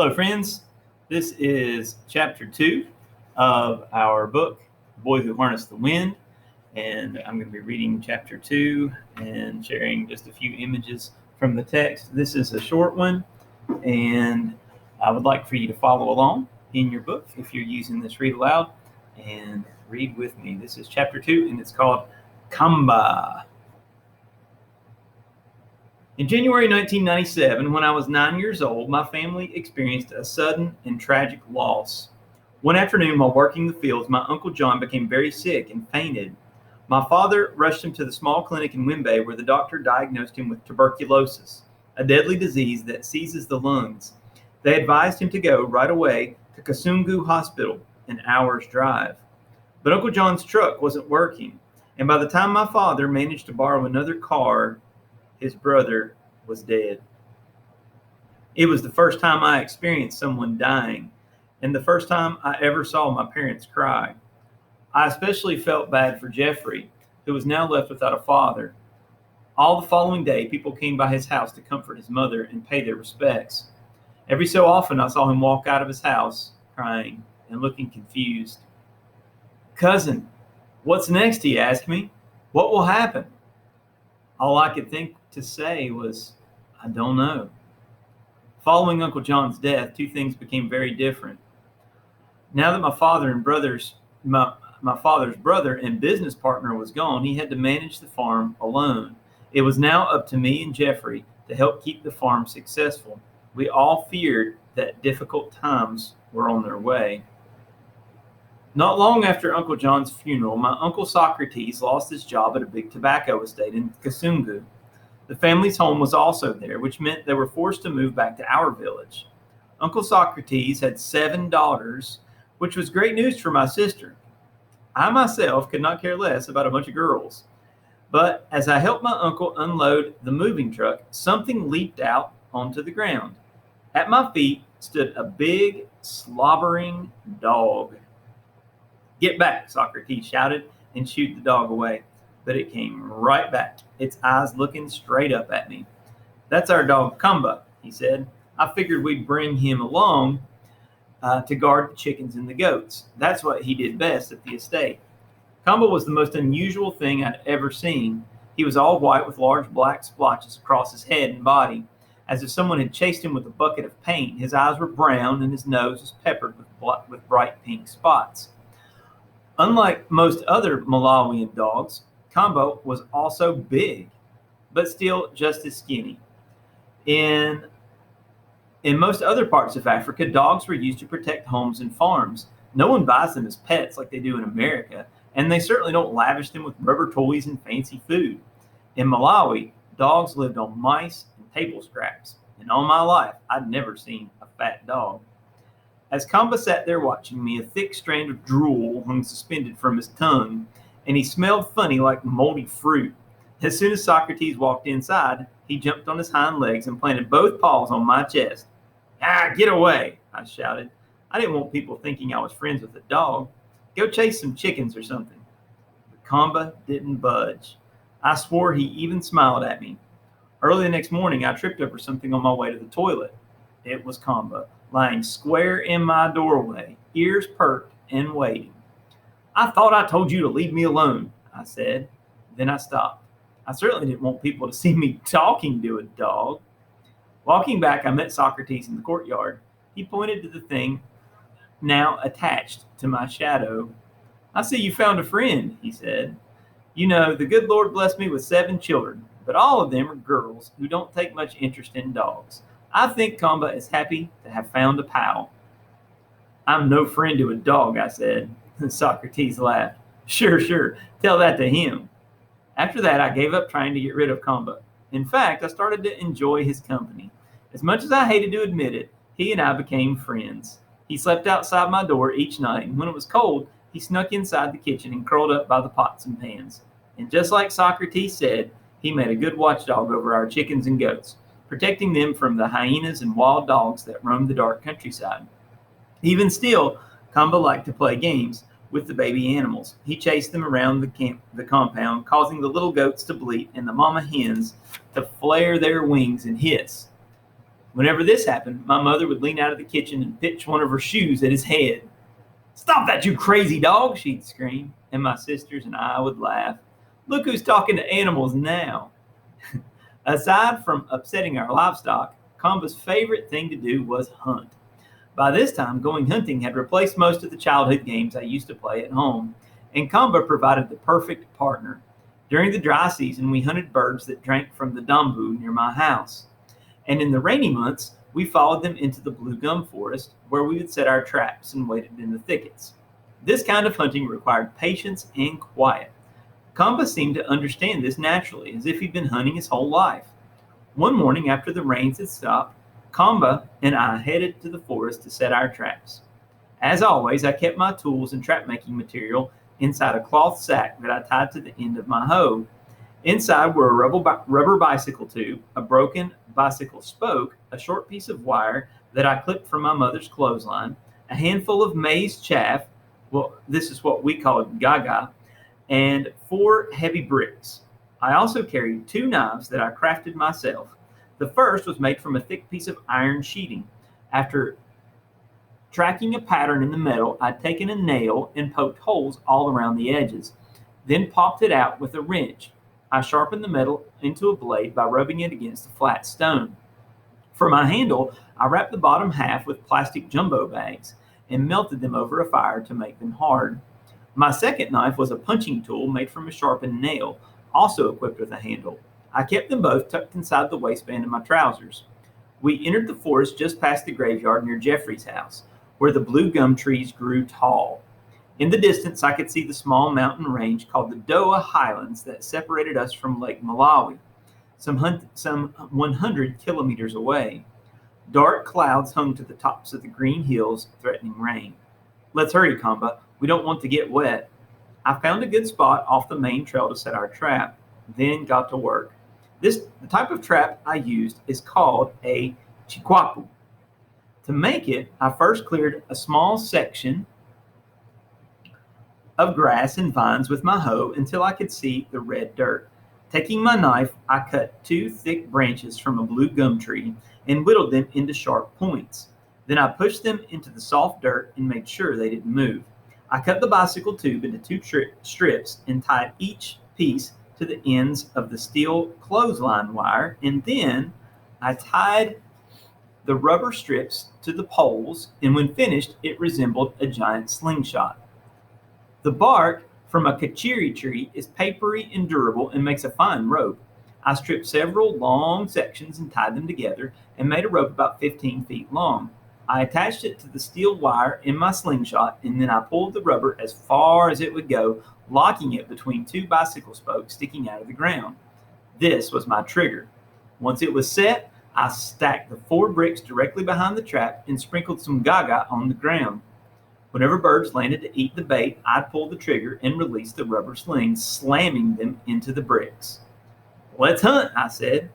Hello, friends. This is chapter 2 of our book, The Boy Who Harnessed the Wind. And I'm going to be reading chapter 2 and sharing just a few images from the text. This is a short one, and I would like for you to follow along in your book if you're using this read aloud and read with me. This is chapter 2, and it's called Khamba. In January 1997, when I was 9 years old, my family experienced a sudden and tragic loss. One afternoon while working the fields, my Uncle John became very sick and fainted. My father rushed him to the small clinic in Khamba where the doctor diagnosed him with tuberculosis, a deadly disease that seizes the lungs. They advised him to go right away to Kasungu Hospital, an hour's drive. But Uncle John's truck wasn't working, and by the time my father managed to borrow another car, his brother was dead. It was the first time I experienced someone dying, and the first time I ever saw my parents cry. I especially felt bad for Jeffrey, who was now left without a father. All the following day, people came by his house to comfort his mother and pay their respects. Every so often, I saw him walk out of his house, crying and looking confused. "Cousin, what's next?" he asked me. "What will happen?" All I could think to say was, "I don't know." Following Uncle John's death, two things became very different. Now that my father's brother and business partner was gone, he had to manage the farm alone. It was now up to me and Jeffrey to help keep the farm successful. We all feared that difficult times were on their way. Not long after Uncle John's funeral, my Uncle Socrates lost his job at a big tobacco estate in Kasungu. The family's home was also there, which meant they were forced to move back to our village. Uncle Socrates had 7 daughters, which was great news for my sister. I myself could not care less about a bunch of girls. But as I helped my uncle unload the moving truck, something leaped out onto the ground. At my feet stood a big, slobbering dog. "Get back," Socrates shouted and shooed the dog away. But it came right back, its eyes looking straight up at me. "That's our dog Khamba," he said. "I figured we'd bring him along to guard the chickens and the goats. That's what he did best at the estate." Khamba was the most unusual thing I'd ever seen. He was all white with large black splotches across his head and body, as if someone had chased him with a bucket of paint. His eyes were brown and his nose was peppered with bright pink spots. Unlike most other Malawian dogs, Khamba was also big, but still just as skinny. In most other parts of Africa, dogs were used to protect homes and farms. No one buys them as pets like they do in America, and they certainly don't lavish them with rubber toys and fancy food. In Malawi, dogs lived on mice and table scraps, and all my life, I'd never seen a fat dog. As Khamba sat there watching me, a thick strand of drool hung suspended from his tongue, and he smelled funny like moldy fruit. As soon as Socrates walked inside, he jumped on his hind legs and planted both paws on my chest. "Ah, get away," I shouted. I didn't want people thinking I was friends with a dog. "Go chase some chickens or something." But Khamba didn't budge. I swore he even smiled at me. Early the next morning, I tripped over something on my way to the toilet. It was Khamba, lying square in my doorway, ears perked and waiting. "I thought I told you to leave me alone," I said. Then I stopped. I certainly didn't want people to see me talking to a dog. Walking back, I met Socrates in the courtyard. He pointed to the thing now attached to my shadow. "I see you found a friend," he said. "You know, the good Lord blessed me with 7 children, but all of them are girls who don't take much interest in dogs. I think Khamba is happy to have found a pal." "I'm no friend to a dog," I said. Socrates laughed. Sure. Tell that to him." After that, I gave up trying to get rid of Khamba. In fact, I started to enjoy his company. As much as I hated to admit it, he and I became friends. He slept outside my door each night, and when it was cold, he snuck inside the kitchen and curled up by the pots and pans. And just like Socrates said, he made a good watchdog over our chickens and goats, protecting them from the hyenas and wild dogs that roamed the dark countryside. Even still, Khamba liked to play games with the baby animals. He chased them around the compound, causing the little goats to bleat and the mama hens to flare their wings and hiss. Whenever this happened, my mother would lean out of the kitchen and pitch one of her shoes at his head. "Stop that, you crazy dog," she'd scream, and my sisters and I would laugh. "Look who's talking to animals now." Aside from upsetting our livestock, Khamba's favorite thing to do was hunt. By this time, going hunting had replaced most of the childhood games I used to play at home, and Khamba provided the perfect partner. During the dry season, we hunted birds that drank from the dambu near my house. And in the rainy months, we followed them into the blue gum forest, where we would set our traps and waited in the thickets. This kind of hunting required patience and quiet. Khamba seemed to understand this naturally, as if he'd been hunting his whole life. One morning after the rains had stopped, Khamba and I headed to the forest to set our traps. As always, I kept my tools and trap-making material inside a cloth sack that I tied to the end of my hoe. Inside were a rubber bicycle tube, a broken bicycle spoke, a short piece of wire that I clipped from my mother's clothesline, a handful of maize chaff, well, this is what we call gaga, and 4 heavy bricks. I also carried 2 knives that I crafted myself. The first was made from a thick piece of iron sheeting. After tracking a pattern in the metal, I'd taken a nail and poked holes all around the edges, then popped it out with a wrench. I sharpened the metal into a blade by rubbing it against a flat stone. For my handle, I wrapped the bottom half with plastic jumbo bags and melted them over a fire to make them hard. My second knife was a punching tool made from a sharpened nail, also equipped with a handle. I kept them both tucked inside the waistband of my trousers. We entered the forest just past the graveyard near Jeffrey's house, where the blue gum trees grew tall. In the distance, I could see the small mountain range called the Doa Highlands that separated us from Lake Malawi, some 100 kilometers away. Dark clouds hung to the tops of the green hills, threatening rain. "Let's hurry, Khamba. We don't want to get wet." I found a good spot off the main trail to set our trap, then got to work. The type of trap I used is called a chikwapu. To make it, I first cleared a small section of grass and vines with my hoe until I could see the red dirt. Taking my knife, I cut 2 thick branches from a blue gum tree and whittled them into sharp points. Then I pushed them into the soft dirt and made sure they didn't move. I cut the bicycle tube into 2 strips and tied each piece to the ends of the steel clothesline wire, and then I tied the rubber strips to the poles, and when finished, it resembled a giant slingshot. The bark from a kachiri tree is papery and durable and makes a fine rope. I stripped several long sections and tied them together and made a rope about 15 feet long. I attached it to the steel wire in my slingshot, and then I pulled the rubber as far as it would go, locking it between 2 bicycle spokes sticking out of the ground. This was my trigger. Once it was set, I stacked the 4 bricks directly behind the trap and sprinkled some gaga on the ground. Whenever birds landed to eat the bait, I'd pull the trigger and release the rubber slings, slamming them into the bricks. "Let's hunt," I said.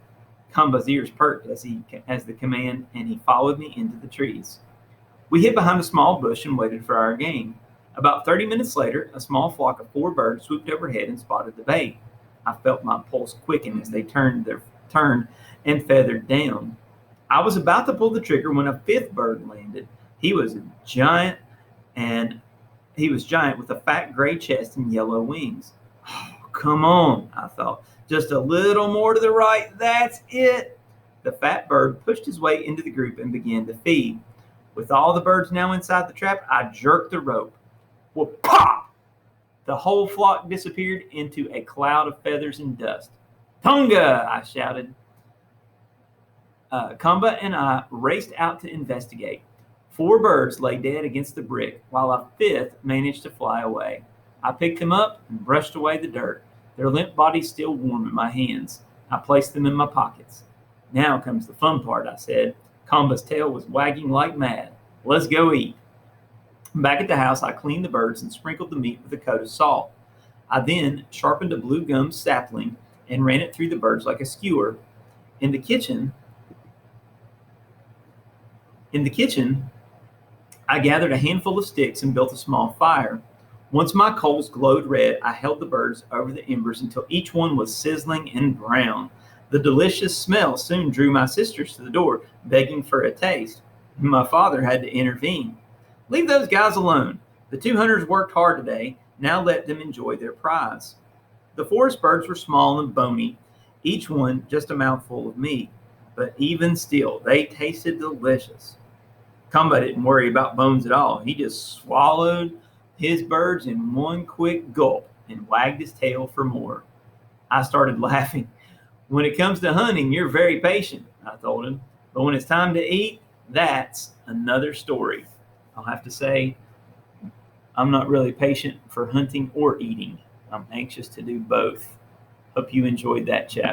Khamba's ears perked as the command, and he followed me into the trees. We hid behind a small bush and waited for our game. About 30 minutes later, a small flock of 4 birds swooped overhead and spotted the bait. I felt my pulse quicken as they turned and feathered down. I was about to pull the trigger when a 5th bird landed. He was giant with a fat gray chest and yellow wings. "Oh, come on," I thought. "Just a little more to the right. That's it." The fat bird pushed his way into the group and began to feed. With all the birds now inside the trap, I jerked the rope. Well, pop! The whole flock disappeared into a cloud of feathers and dust. "Tunga!" I shouted. Khamba and I raced out to investigate. 4 birds lay dead against the brick, while a 5th managed to fly away. I picked them up and brushed away the dirt, their limp bodies still warm in my hands. I placed them in my pockets. "Now comes the fun part," I said. Khamba's tail was wagging like mad. "Let's go eat." Back at the house, I cleaned the birds and sprinkled the meat with a coat of salt. I then sharpened a blue gum sapling and ran it through the birds like a skewer. In the kitchen, I gathered a handful of sticks and built a small fire. Once my coals glowed red, I held the birds over the embers until each one was sizzling and brown. The delicious smell soon drew my sisters to the door, begging for a taste. My father had to intervene. Leave those guys alone. The two hunters worked hard today. Now let them enjoy their prize. The forest birds were small and bony, each one just a mouthful of meat. But even still, they tasted delicious. Khamba didn't worry about bones at all. He just swallowed his birds in one quick gulp and wagged his tail for more. I started laughing. When it comes to hunting, you're very patient, I told him. But when it's time to eat, that's another story. I'll have to say, I'm not really patient for hunting or eating. I'm anxious to do both. Hope you enjoyed that chat.